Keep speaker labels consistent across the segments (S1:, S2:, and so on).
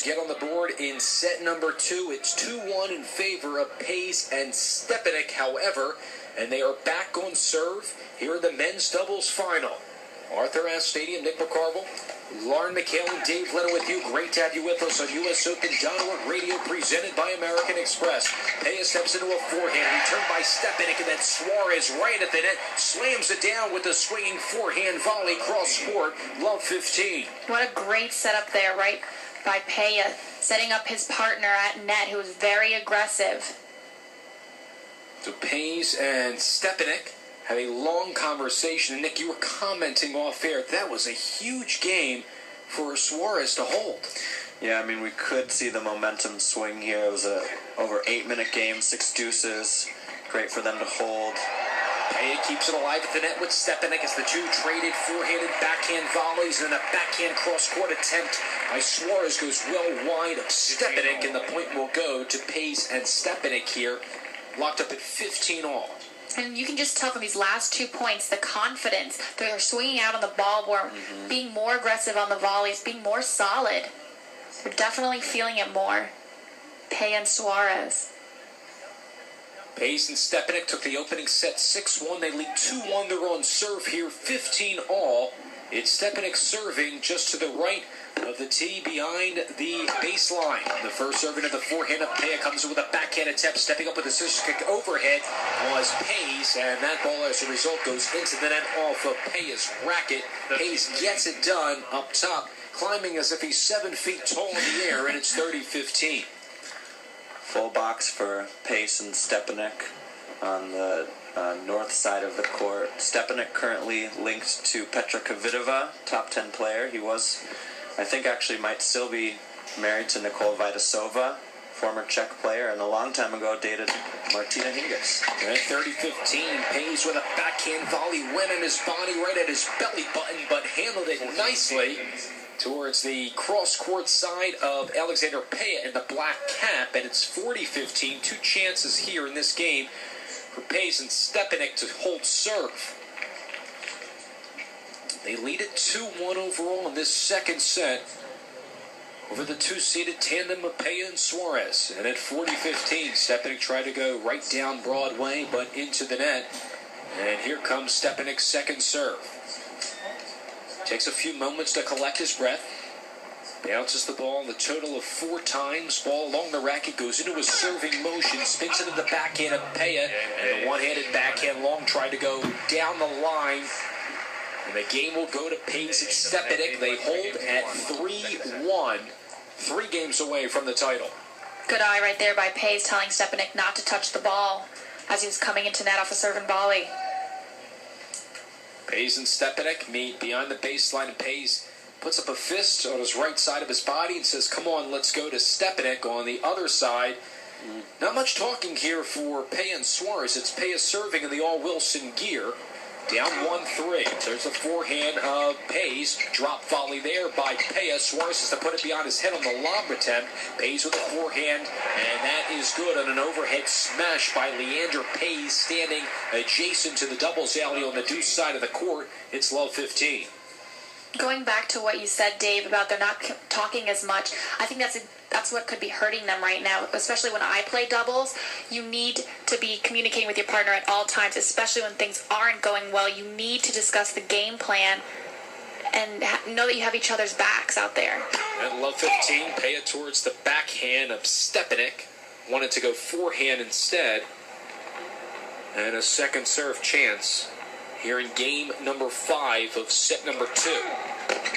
S1: get on the board in set number 2. It's 2-1 in favor of Pays and Stepanek, however, and they are back on serve here in the men's doubles final. Arthur Ashe Stadium, Nick McCarville, Lauren McHale, and Dave Leno with you. Great to have you with us on US.Open Radio, presented by American Express. Pays steps into a forehand, returned by Stepanek, and then Suarez right at the net, slams it down with a swinging forehand volley cross court. Love 15.
S2: What a great setup there, right by Pays, setting up his partner at net, who was very aggressive.
S1: So Pays and Stepanek had a long conversation. And Nick, you were commenting off air. That was a huge game for Suarez to hold.
S3: Yeah, I mean, we could see the momentum swing here. It was a over 8-minute game, 6 deuces. Great for them to hold.
S1: Pays keeps it alive at the net with Stepanek as the two traded forehand and backhand volleys, and then a backhand cross-court attempt by Suarez goes well wide of Stepanek, and the point will go to Pays and Stepanek here, locked up at 15 all.
S2: And you can just tell from these last 2 points, the confidence. They're swinging out on the ball more, being more aggressive on the volleys, being more solid. They're definitely feeling it more. Pays and Suarez.
S1: Pays and Stepanek took the opening set 6-1. They lead 2-1. They're on serve here, 15 all. It's Stepanek serving just to the right of the tee behind the baseline. The first serving of the forehand of Pays comes in with a backhand attempt. Stepping up with a scissor kick overhead was Pays, and that ball as a result goes into the net off of Pays' racket. Pays gets it done up top, climbing as if he's 7 feet tall in the air, and it's 30-15.
S3: Full box for Pays and Stepanek on the north side of the court. Stepanek currently linked to Petra Kvitova, top 10 player. He was, I think, actually might still be married to Nicole Vidasova, former Czech player, and a long time ago dated Martina Hingis.
S1: At 30-15, Pays with a backhand volley went in his body right at his belly button, but handled it nicely towards the cross-court side of Alexander Pays in the black cap, and it's 40-15. 2 chances here in this game for Pays and Stepanek to hold serve. They lead it 2-1 overall in this second set over the 2-seeded tandem of Pays and Suarez. And at 40-15, Stepanek tried to go right down Broadway, but into the net. And here comes Stepanek's second serve. Takes a few moments to collect his breath. Bounces the ball the total of 4 times. Ball along the racket goes into a serving motion. Spins into the backhand of Pays. And the one-handed backhand long tried to go down the line. And the game will go to Pays and Stepanek. They hold at 3-1. 3 games away from the title.
S2: Good eye right there by Pays, telling Stepanek not to touch the ball as he was coming into net off a serve and volley.
S1: Pays and Stepanek meet behind the baseline, and Pays puts up a fist on his right side of his body and says, come on, let's go to Stepanek on the other side. Not much talking here for Pays and Suarez. It's Pays serving in the all-Wilson gear. Down 1-3. There's a forehand of Pays. Drop volley there by Pays. Suarez has to put it behind his head on the lob attempt. Pays with a forehand, and that is good on an overhead smash by Leander Pays, standing adjacent to the doubles alley on the deuce side of the court. It's low 15.
S2: Going back to what you said, Dave, about they're not talking as much, I think that's what could be hurting them right now, especially when I play doubles. You need to be communicating with your partner at all times, especially when things aren't going well. You need to discuss the game plan and know that you have each other's backs out there.
S1: At love 15, Pays towards the backhand of Stepanek. Wanted to go forehand instead. And a second serve chance here in game number 5 of set number 2.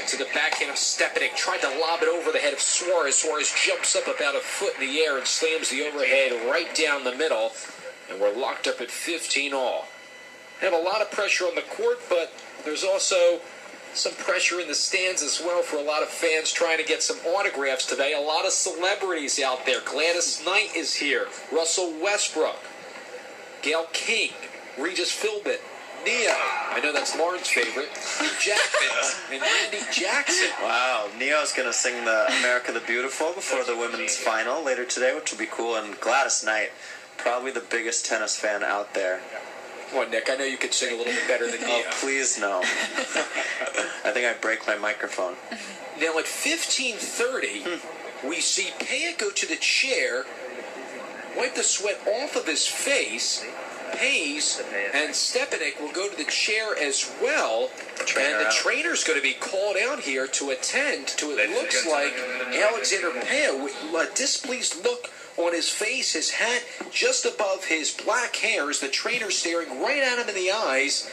S1: To the backhand of Stepanek, tried to lob it over the head of Suarez. Suarez jumps up about a foot in the air and slams the overhead right down the middle. And we're locked up at 15 all. Have a lot of pressure on the court, but there's also some pressure in the stands as well for a lot of fans trying to get some autographs today. A lot of celebrities out there. Gladys Knight is here. Russell Westbrook. Gail King. Regis Philbin. Neo, I know that's Lauren's favorite, Jackman, and Randy Jackson.
S3: Wow, Neo's going to sing the America the Beautiful before the women's final later today, which will be cool. And Gladys Knight, probably the biggest tennis fan out there.
S1: Come on, Nick, I know you could sing a little bit better than Neo.
S3: Oh, please no. I think I break my microphone.
S1: Now at 15:30, we see Peja go to the chair, wipe the sweat off of his face. Pace and Stepanek will go to the chair as well, and the trainer's going to be called out here to attend to, it looks like, Alexander Peja with a displeased look on his face, his hat just above his black hair, as the trainer staring right at him in the eyes.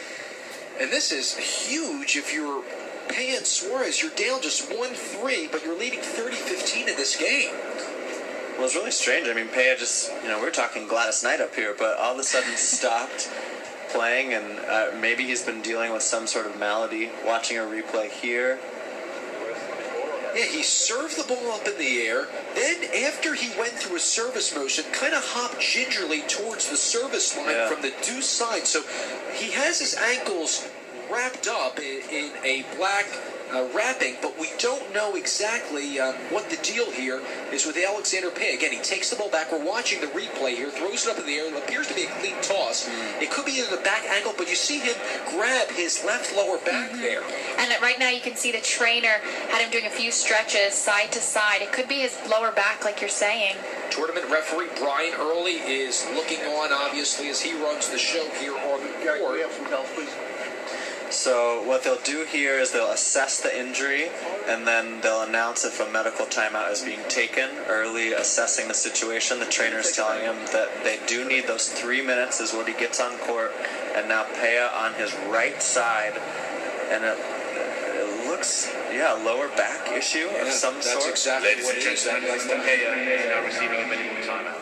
S1: And this is huge if you're Peja and Suarez. You're down just 1-3, but you're leading 30-15 in this game.
S3: Well, it's really strange. I mean, Peja just, we were talking Gladys Knight up here, but all of a sudden stopped playing, and maybe he's been dealing with some sort of malady. Watching a replay here.
S1: Yeah, he served the ball up in the air. Then, after he went through a service motion, kind of hopped gingerly towards the service line from the deuce side. So he has his ankles wrapped up in a black wrapping, but we don't know exactly what the deal here is with Alexander Peja. Again, he takes the ball back. We're watching the replay here, throws it up in the air. It appears to be a clean toss. It could be in the back ankle, but you see him grab his left lower back there.
S2: And right now you can see the trainer had him doing a few stretches side to side. It could be his lower back, like you're saying.
S1: Tournament referee Brian Early is looking on, obviously, as he runs the show here on the court.
S4: We have some help, please.
S3: So what they'll do here is they'll assess the injury, and then they'll announce if a medical timeout is being taken. Early assessing the situation, the trainer's telling him that they do need those 3 minutes is what he gets on court, and now Peja on his right side, and it looks, lower back issue of some sort.
S1: That's exactly what it is.
S4: Peja is now receiving a medical timeout.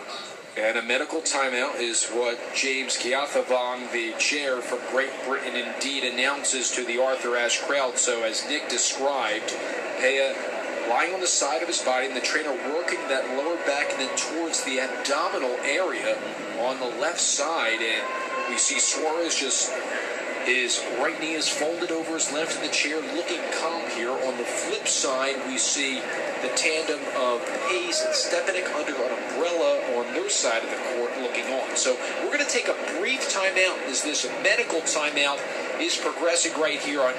S1: And a medical timeout is what James Keathavong, the chair from Great Britain, indeed announces to the Arthur Ashe crowd. So as Nick described, Peja lying on the side of his body, and the trainer working that lower back and then towards the abdominal area on the left side. And we see Suarez just, his right knee is folded over his left in the chair, looking calm here. On the flip side, we see the tandem of Pace and Stepanek under an umbrella on their side of the court looking on. So we're going to take a brief timeout as this medical timeout is progressing right here on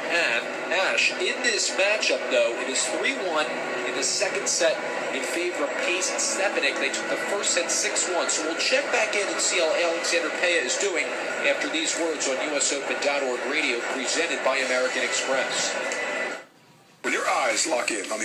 S1: Ashe. In this matchup, though, it is 3-1 in the second set in favor of Pace and Stepanek. They took the first set 6-1. So we'll check back in and see how Alexander Peja is doing after these words on USOpen.org radio, presented by American Express.
S5: When your eyes lock in on the